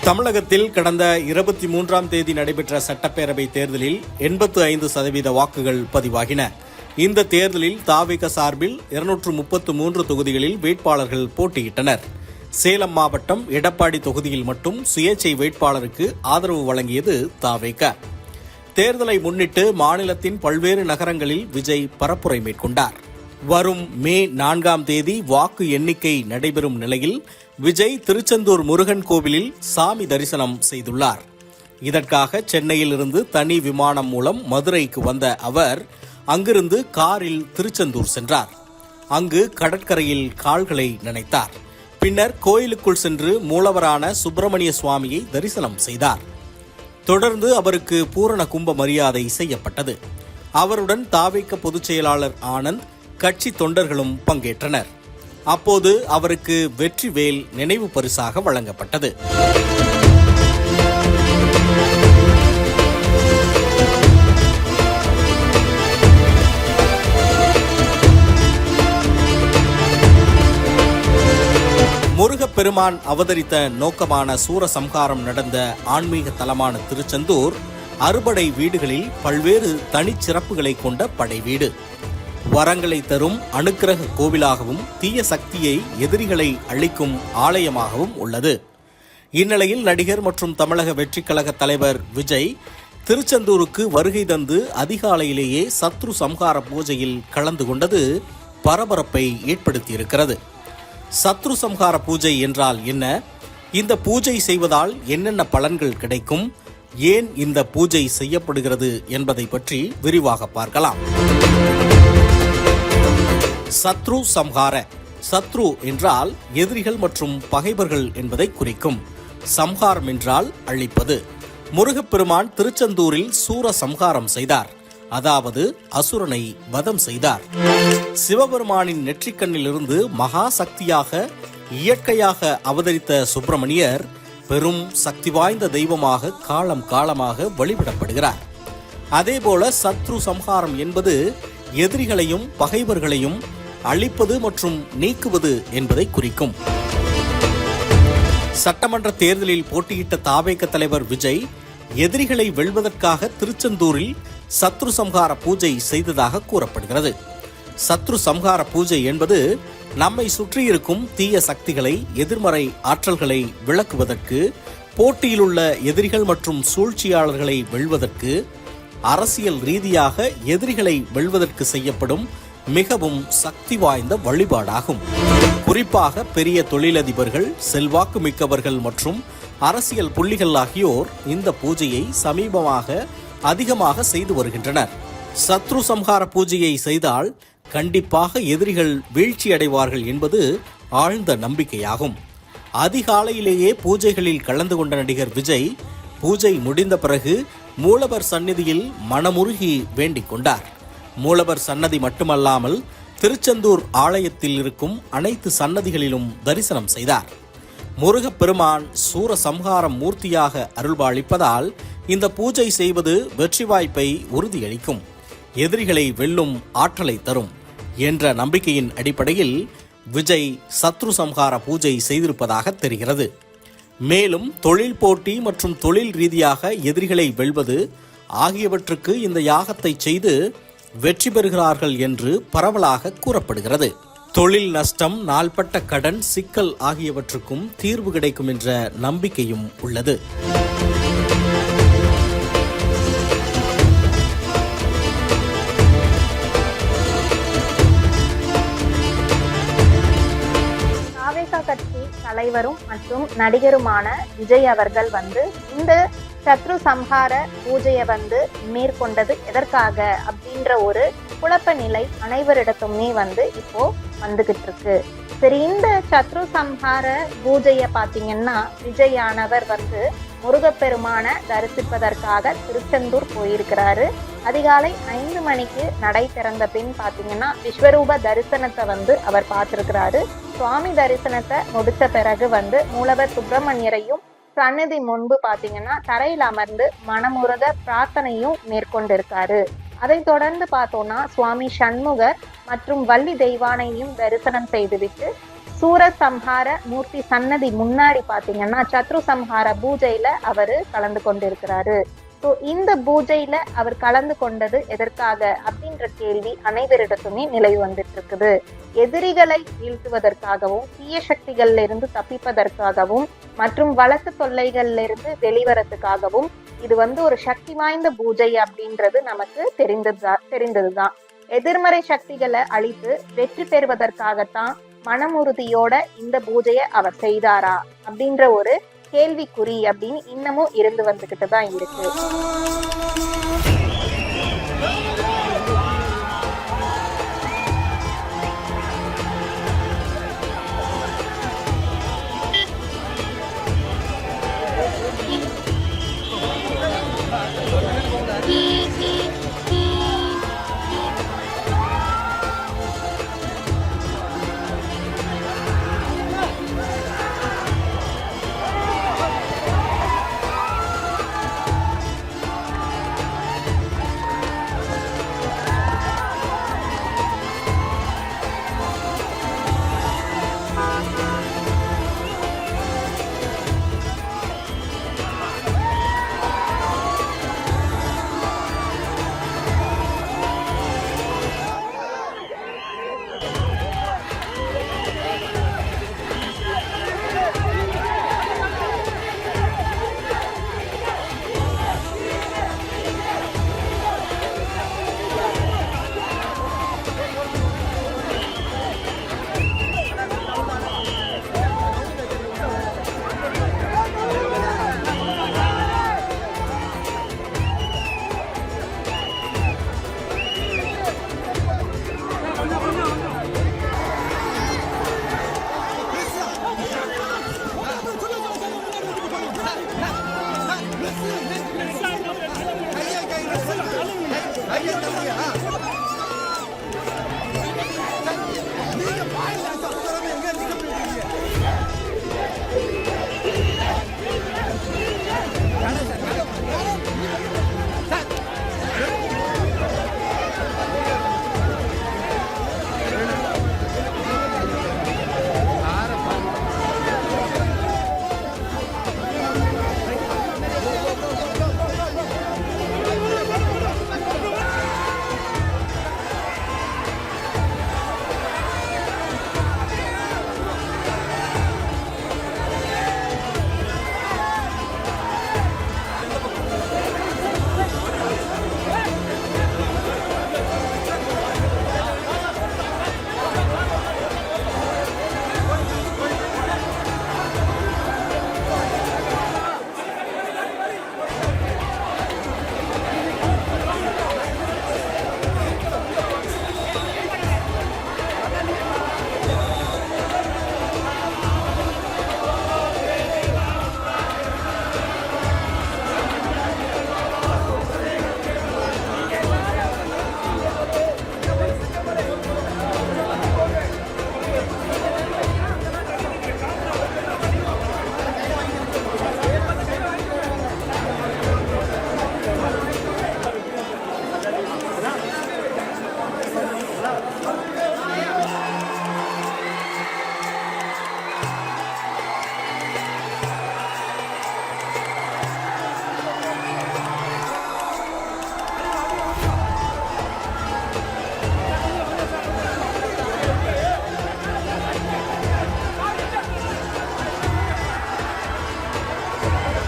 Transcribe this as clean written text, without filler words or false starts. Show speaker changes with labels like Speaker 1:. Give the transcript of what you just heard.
Speaker 1: தமிழகத்தில் கடந்த 23ஆம் தேதி நடைபெற்ற சட்டப்பேரவை தேர்தலில் 85% வாக்குகள் பதிவாகின. இந்த தேர்தலில் தவிக சார்பில் 233 தொகுதிகளில் வேட்பாளர்கள் போட்டியிட்டனர். சேலம் மாவட்டம் எடப்பாடி தொகுதியில் மட்டும் சுயேட்சை வேட்பாளருக்கு ஆதரவு வழங்கியது தவிக. தேர்தலை முன்னிட்டு மாநிலத்தின் பல்வேறு நகரங்களில் விஜய் பரப்புரை மேற்கொண்டார். வரும் மே 4ஆம் தேதி வாக்கு எண்ணிக்கை நடைபெறும் நிலையில் விஜய் திருச்செந்தூர் முருகன் கோவிலில் சாமி தரிசனம் செய்துள்ளார். இதற்காக சென்னையில் இருந்து தனி விமானம் மூலம் மதுரைக்கு வந்த அவர் அங்கிருந்து காரில் திருச்செந்தூர் சென்றார். அங்கு கடற்கரையில் கால்களை நனைத்தார். பின்னர் கோயிலுக்குள் சென்று மூலவரான சுப்பிரமணிய சுவாமியை தரிசனம் செய்தார். தொடர்ந்து அவருக்கு பூரண கும்ப மரியாதை செய்யப்பட்டது. அவருடன் தவிக பொதுச் செயலாளர் ஆனந்த், கட்சி தொண்டர்களும் பங்கேற்றனர். அப்போது அவருக்கு வெற்றிவேல் நினைவு பரிசாக வழங்கப்பட்டது. முருகப்பெருமான் அவதரித்த நோக்கமான சூரசம்ஹாரம் நடந்த ஆன்மீக தலமான திருச்செந்தூர் அறுபடை வீடுகளில் பல்வேறு தனிச்சிறப்புகளை கொண்ட படை வீடு. வரங்களை தரும் அனுக்கிரக கோவிலாகவும் தீய சக்தியை எதிரிகளை அழிக்கும் ஆலயமாகவும் உள்ளது. இந்நிலையில் நடிகர் மற்றும் தமிழக வெற்றிக் கழக தலைவர் விஜய் திருச்செந்தூருக்கு வருகை தந்து அதிகாலையிலேயே சத்ரு சம்ஹார பூஜையில் கலந்து கொண்டது பரபரப்பை ஏற்படுத்தியிருக்கிறது. சத்ரு சம்ஹார பூஜை என்றால் என்ன? இந்த பூஜை செய்வதால் என்னென்ன பலன்கள் கிடைக்கும்? ஏன் இந்த பூஜை செய்யப்படுகிறது என்பதை பற்றி விரிவாக பார்க்கலாம். சத்ரு சம்ஹார. சத்ரு என்றால் எதிரிகள் மற்றும் பகைவர்கள் என்பதை குறிக்கும். சம்ஹாரம் என்றால் அழிப்பது. முருகப்பெருமான் திருச்செந்தூரில் சூர சம்ஹாரம் செய்தார், அதாவது அசுரனை வதம் செய்தார். சிவபெருமானின் நெற்றிக்கண்ணிலிருந்து மகா சக்தியாக இயற்கையாக அவதரித்த சுப்பிரமணியர் பெரும் சக்தி வாய்ந்த தெய்வமாக காலம் காலமாக வழிபடப்படுகிறார். அதேபோல சத்ரு சம்ஹாரம் என்பது எதிரிகளையும் பகைவர்களையும் அழிப்பது மற்றும் நீக்குவது என்பதை குறிக்கும். சட்டமன்ற தேர்தலில் போட்டியிட்ட தவிக தலைவர் விஜய் எதிரிகளை வெல்வதற்காக திருச்செந்தூரில் சத்ரு சம்ஹார பூஜை செய்ததாக கூறப்படுகிறது. சத்ரு சம்ஹார பூஜை என்பது நம்மை சுற்றியிருக்கும் தீய சக்திகளை, எதிர்மறை ஆற்றல்களை விளக்குவதற்கு, போட்டியிலுள்ள எதிரிகள் மற்றும் சூழ்ச்சியாளர்களை வெல்வதற்கு, அரசியல் ரீதியாக எதிரிகளை வெல்வதற்கு செய்யப்படும் மிகவும் சக்தி வாய்ந்த வழிபாடாகும். குறிப்பாக பெரிய தொழிலதிபர்கள், செல்வாக்கு மிக்கவர்கள் மற்றும் அரசியல் புள்ளிகள் ஆகியோர் இந்த பூஜையை சமீபமாக அதிகமாக செய்து வருகின்றனர். சத்ரு சம்ஹார பூஜையை செய்தால் கண்டிப்பாக எதிரிகள் வீழ்ச்சி அடைவார்கள் என்பது ஆழ்ந்த நம்பிக்கையாகும். அதிகாலையிலேயே பூஜைகளில் கலந்து கொண்ட நடிகர் விஜய் பூஜை முடிந்த பிறகு மூலவர் சந்நிதியில் மனமுருகி வேண்டிக் கொண்டார். மூலவர் சன்னதி மட்டுமல்லாமல் திருச்செந்தூர் ஆலயத்தில் இருக்கும் அனைத்து சன்னதிகளிலும் தரிசனம் செய்தார். முருகப்பெருமான் சூர சம்ஹாரம் மூர்த்தியாக அருள்பாலிப்பதால் இந்த பூஜை செய்வது வெற்றி வாய்ப்பை உறுதியளிக்கும், எதிரிகளை வெல்லும் ஆற்றலை தரும் என்ற நம்பிக்கையின் அடிப்படையில் விஜய் சத்ரு சம்ஹார பூஜை செய்திருப்பதாக தெரிகிறது. மேலும் தொழில் போட்டி மற்றும் தொழில் ரீதியாக எதிரிகளை வெல்வது ஆகியவற்றுக்கு இந்த யாகத்தை செய்து வெற்றி பெறுகிறார்கள் என்று பரவலாக கூறப்படுகிறது. தொழில் நஷ்டம், நாள்பட்ட கடன் சிக்கல் ஆகியவற்றுக்கும் தீர்வு கிடைக்கும் என்ற நம்பிக்கையும் உள்ளது.
Speaker 2: கட்சி தலைவரும் மற்றும் நடிகருமான விஜய் அவர்கள் இந்த சத்ரு சம்ஹார பூஜையை மேற்கொண்டது எதற்காக அப்படின்ற ஒரு குழப்ப நிலை அனைவரிடத்துமே இப்போ வந்துகிட்டு இருக்கு. சரி, இந்த சத்ரு சம்ஹார பூஜையை பார்த்தீங்கன்னா விஜயானவர் முருகப்பெருமான தரிசிப்பதற்காக திருச்செந்தூர் போயிருக்கிறாரு. அதிகாலை 5 மணிக்கு நடை திறந்த பின் பார்த்தீங்கன்னா விஸ்வரூப தரிசனத்தை அவர் பார்த்திருக்கிறாரு. சுவாமி தரிசனத்தை முடிச்ச பிறகு மூலவர் சுப்பிரமணியரையும் சன்னதி முன்பு பார்த்தீங்கன்னா தரையில் அமர்ந்து மனமுருக பிரார்த்தனையும் மேற்கொண்டிருக்காரு. அதை தொடர்ந்து பார்த்தோம்னா சுவாமி சண்முகர் மற்றும் வள்ளி தெய்வானையும் தரிசனம் செய்துவிட்டு சூரசம்ஹார மூர்த்தி சன்னதி முன்னாடி பாத்தீங்கன்னா சத்ரு சம்ஹார பூஜையில அவரு கலந்து கொண்டிருக்கிறாரு. ஸோ இந்த பூஜையில அவர் கலந்து கொண்டது எதற்காக அப்படின்ற கேள்வி அனைவரிடத்துமே நிலவி வந்துட்டு இருக்குது. எதிரிகளை வீழ்த்துவதற்காகவும், தீய சக்திகள்ல இருந்து தப்பிப்பதற்காகவும், மற்றும் வழக்கு தொல்லைகள்ல இருந்து வெளிவரத்துக்காகவும் இது ஒரு சக்தி வாய்ந்த பூஜை அப்படின்றது நமக்கு தெரிந்ததுதான். எதிர்மறை சக்திகளை அழித்து வெற்றி பெறுவதற்காகத்தான் மனமுறுதியோட இந்த பூஜையை அவர் செய்தாரா அப்படின்ற ஒரு கேள்விக்குறி அப்படின்னு இன்னமும் இருந்து வந்துகிட்டு தான் இருக்கு.